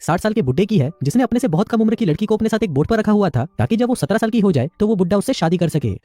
60 साल के बुड्ढे की है जिसने अपने से बहुत कम उम्र की लड़की को अपने साथ एक बोट पर रखा हुआ था ताकि जब वो 17 साल की हो जाए तो वो बुड्ढा उससे शादी कर सके।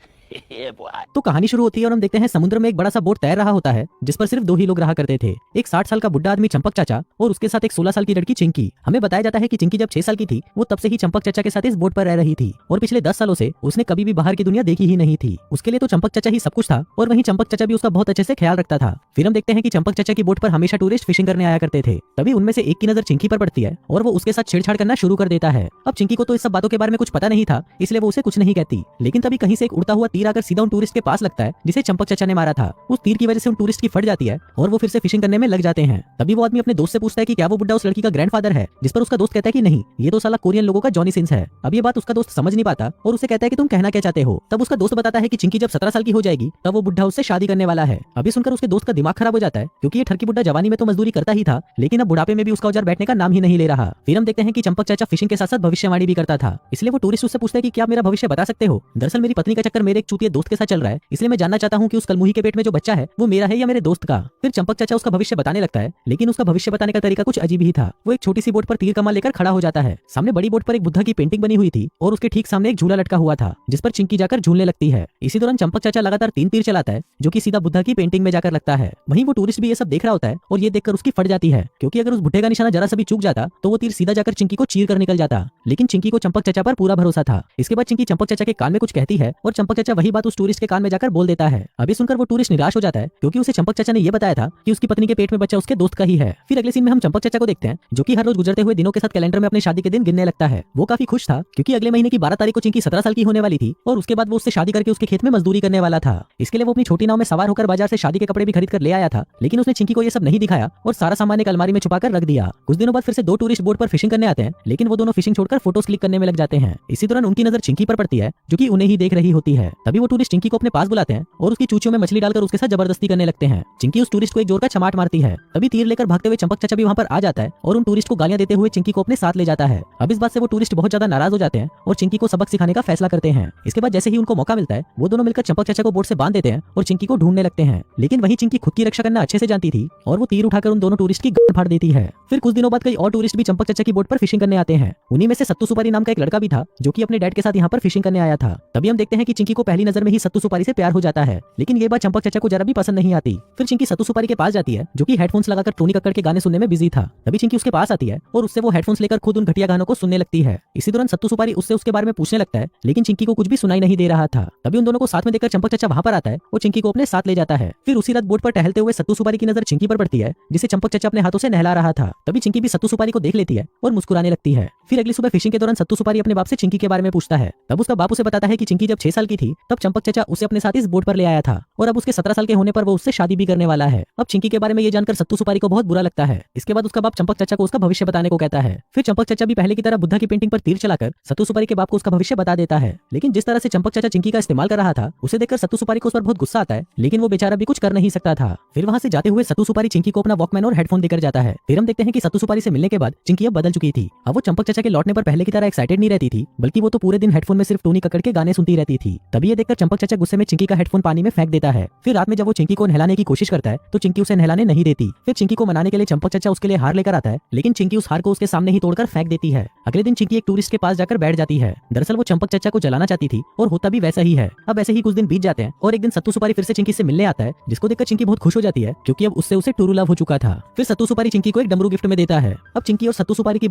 तो कहानी शुरू होती है और हम देखते हैं समुद्र में एक बड़ा सा बोट तैर रहा होता है जिस पर सिर्फ 2 ही लोग रहा करते थे, एक 60 साल का बुड्ढा आदमी चंपक चाचा और उसके साथ एक 16 साल की लड़की चिंकी। हमें बताया जाता है कि चिंकी जब 6 साल की थी वो तब से ही चंपक चाचा के साथ इस बोट पर रह रही थी और पिछले 10 सालों से उसने कभी भी बाहर की दुनिया देखी ही नहीं थी। उसके लिए तो चंपक चाचा ही सब कुछ था और वहीं चंपक चाचा भी उसका बहुत अच्छे से ख्याल रखता था। फिर हम देखते हैं कि चंपक चाचा की बोट पर हमेशा टूरिस्ट फिशिंग करने आया करते थे। तभी उनमें से एक की नजर चिंकी पर पड़ती है और वो उसके साथ छेड़छाड़ करना शुरू कर देता है। अब चिंकी को तो इस सब बातों के बारे में कुछ पता नहीं था इसलिए वो उसे कुछ नहीं कहती, लेकिन तभी कहीं से एक उड़ता हुआ तीर आकर सीधा उन टूरिस्ट के पास लगता है जिसे चंपक चाचा ने मारा था। उस तीर की वजह से उन टूरिस्ट की फट जाती है और वो फिर से फिशिंग करने में लग जाते हैं। तभी वो आदमी अपने दोस्त से पूछता है कि क्या वो बुड्ढा उस लड़की का ग्रैंडफादर है, जिस पर उसका दोस्त कहता है कि नहीं, ये तो साला कोरियन लोगों का जॉनी सिंस है। अब ये बात उसका दोस्त समझ नहीं पाता और उसे कहता है कि तुम कहना क्या चाहते हो। तब उसका दोस्त बताता है कि चिंकी जब 17 साल की हो जाएगी तब वो बुड्ढा उससे शादी करने वाला है। अभी सुनकर उसके दोस्त का दिमाग खराब हो जाता है क्योंकि ये ठरकी बुड्ढा जवानी में तो मजदूरी करता ही था लेकिन अब बुढ़ापे में भी उसका औजार बैठने का नाम ही नहीं ले रहा। फिर हम देखते हैं कि चंपक चाचा फिशिंग के साथ साथ भविष्यवाणी भी करता था, इसलिए वो टूरिस्ट उससे पूछता है कि क्या आप मेरा भविष्य बता सकते हो। दरअसल मेरी पत्नी का चक्कर मेरे एक चूतिए दोस्त के साथ चल रहा है, इसलिए मैं जानना चाहता हूँ कि उस कलमुही के पेट में जो बच्चा है वो मेरा है या मेरे दोस्त का। फिर चंपक चाचा उसका भविष्य बताने लगता है लेकिन उसका भविष्य बताने का तरीका कुछ अजीब ही था। वो एक छोटी सी बोट पर तीर कमान लेकर खड़ा हो जाता है। सामने बड़ी बोट पर एक बुद्धा की पेंटिंग बनी हुई थी और उसके ठीक सामने एक झूला लटका हुआ था जिस पर चिंकी जाकर झूलने लगती है। इसी दौरान चंपक चाचा लगातार 3 तीर चलाता है जो कि सीधा बुद्धा की पेंटिंग में जाकर लगता है। वहीं वो टूरिस्ट भी ये सब देख रहा होता है और ये देखकर उसकी फट जाती है क्योंकि अगर उस बुड्ढे का निशाना जरा सा भी चूक जाता तो वो तीर सीधा जाकर चिंकी को चीर कर निकल जाता। लेकिन चिंकी को चंपक चाचा पर पूरा भरोसा था। इसके बाद चिंकी चंपक चाचा के कान में कुछ कहती है और चंपक चाचा वही बात उस टूरिस्ट के कान में जाकर बोल देता है। अभी सुनकर वो टूरिस्ट निराश हो जाता है क्योंकि उसे चंपक चाचा ने ये बताया था कि उसकी पत्नी के पेट में बच्चा उसके दोस्त का ही है। फिर अगले सीन में हम चंपक चाचा को देखते हैं जो कि हर रोज गुजरते हुए दिनों के साथ कैलेंडर में अपने शादी के दिन गिनने लगता है। वो काफी खुश था क्योंकि अगले महीने की 12 तारीख को चिंकी 17 साल की होने वाली थी और उसके बाद वो उससे शादी करके उसके खेत में मजदूरी करने वाला था। इसके लिए वो अपनी छोटी नाव में सवार होकर बाजार से शादी के कपड़े भी खरीद कर ले आया था, लेकिन उसने चिंकी को ये सब नहीं दिखाया और सारा सामान एक अलमारी में छुपा कर रख दिया। कुछ दिनों बाद फिर से 2 टूरिस्ट बोट पर फिशिंग करने आते हैं लेकिन वो दोनों फिशिंग छोड़कर फोटोज क्लिक करने में लग जाते हैं। इसी दौरान उनकी नजर चिंकी पर पड़ती है जो कि उन्हें ही देख रही होती है। तभी वो टूरिस्ट चिंकी को अपने पास बुलाते हैं और उसकी चूचियों में मछली डालकर उसके साथ जबरदस्ती करने लगते हैं। चिंकी उस टूरिस्ट को एक जोर का चमाट मारती है। तभी तीर लेकर भागते हुए चंपक चाचा भी वहां पर आ जाता है और उन टूरिस्ट को गालियां देते हुए चिंकी को अपने साथ ले जाता है। अब इस बात से वो टूरिस्ट बहुत ज्यादा नाराज हो जाते हैं और चिंकी को सबक सिखाने का फैसला करते हैं। इसके बाद जैसे ही उनको मौका मिलता है वो दोनों मिलकर चंपक चाचा को बोट से बांध देते हैं और चिंकी को ढूंढने लगते हैं। लेकिन वही चिंकी खुद की रक्षा करना अच्छे से जानती थी और वो तीर उठाकर उन दोनों टूरिस्ट की गांड फाड़ देती है। फिर कुछ दिनों बाद कई और टूरिस्ट भी चंपक चाचा की बोट पर फिशिंग करने आते हैं। उन्हीं में से सत्तू सुपारी नाम का एक लड़का भी था जो कि अपने डैड के साथ यहाँ पर फिशिंग करने आया था। तभी हम देखते हैं कि चिंकी को पहली नजर में ही सत्तू सुपारी से प्यार हो जाता है, लेकिन ये बात चंपक चाचा को जरा भी पसंद नहीं आती। फिर चिंकी सत्तू सुपारी के पास जाती है जो कि हेडफोन्स लगाकर टोनी कक्कड़ के गाने सुनने में बिजी था। तभी चिंकी उसके पास आती है और उससे वो हेडफोन्स लेकर खुद उन घटिया गानों को सुनने लगती है। इसी दौरान सत्तू सुपारी उससे उसके बारे में पूछने लगता है लेकिन चिंकी को कुछ भी सुनाई नहीं दे रहा था। तभी उन दोनों को साथ में देखकर चंपक चाचा वहां पर आता है और चिंकी को अपने साथ ले जाता है। फिर उसी रात बोट पर टहलते हुए सत्तू सुपारी की नजर चिंकी पर पड़ती है जिसे चंपक चाचा अपने हाथों से नहला रहा था। तभी चिंकी भी सत्तू सुपारी को देख लेती है और मुस्कुराने लगती है। फिर अगली सुबह फिशिंग के दौरान सत्तू सुपारी अपने बाप से चिंकी के बारे में पूछता है। तब उसका बाप उसे बताता है कि चिंकी जब 6 साल की थी तब चंपक चाचा उसे अपने साथ इस बोट पर ले आया था और अब उसके 17 साल के होने पर वो उससे शादी भी करने वाला है। अब चिंकी के बारे में ये जानकर सत्तू सुपारी को बहुत बुरा लगता है। इसके बाद उसका बाप चंपक चाचा को उसका भविष्य बताने को कहता है। फिर चंपक चाचा भी पहले की तरह बुद्धा की पेंटिंग पर तीर चलाकर सत्तू सुपारी के बाप को उसका भविष्य बता देता है। लेकिन जिस तरह से चंपक चाचा चिंकी का इस्तेमाल कर रहा था उसे देखकर सत्तू सुपारी को उस पर बहुत गुस्सा आता है, लेकिन वो बेचारा भी कुछ कर नहीं सकता था। फिर वहां से जाते हुए सत्तू सुपारी चिंकी को अपना वॉकमैन और हेडफोन देकर जाता है। फिर हम देखते हैं कि सत्तू सुपारी से मिलने के बाद चिंकी अब बदल चुकी थी। अब वो चंपक चाचा के लौटने पर पहले की तरह एक्साइटेड नहीं रहती थी, बल्कि वो तो पूरे दिन हेडफोन में सिर्फ टोनी कक्कड़ के गाने सुनती रहती थी। तभी ये देखकर चंपक चाचा गुस्से में चिंकी का हेडफोन पानी में फेंक देता है। फिर रात में जब वो चिंकी को नहलाने की कोशिश करता है तो चिंकी उसे नहलाने नहीं देती। फिर चिंकी को मनाने के लिए चंपक चाचा उसके लिए हार लेकर आता है, लेकिन चिंकी उस हार को उसके सामने ही तोड़कर फेंक देती है। अगले दिन चिंकी एक टूरिस्ट के पास जाकर बैठ जाती है। दरअसल वो चंपक चाचा को जलाना चाहती थी और होता भी वैसा ही है। अब ऐसे ही कुछ दिन बीत जाते हैं और एक दिन सत्तू सुपारी फिर से चिंकी से मिलने आता है, जिसको देखकर चिंकी बहुत खुश हो जाती है क्योंकि अब उससे उसे टूरू लव हो चुका था। फिर सत्तू सुपारी चिंकी को एक डमरू गिफ्ट में देता है। अब चिंकी और सत्तू सुपारी की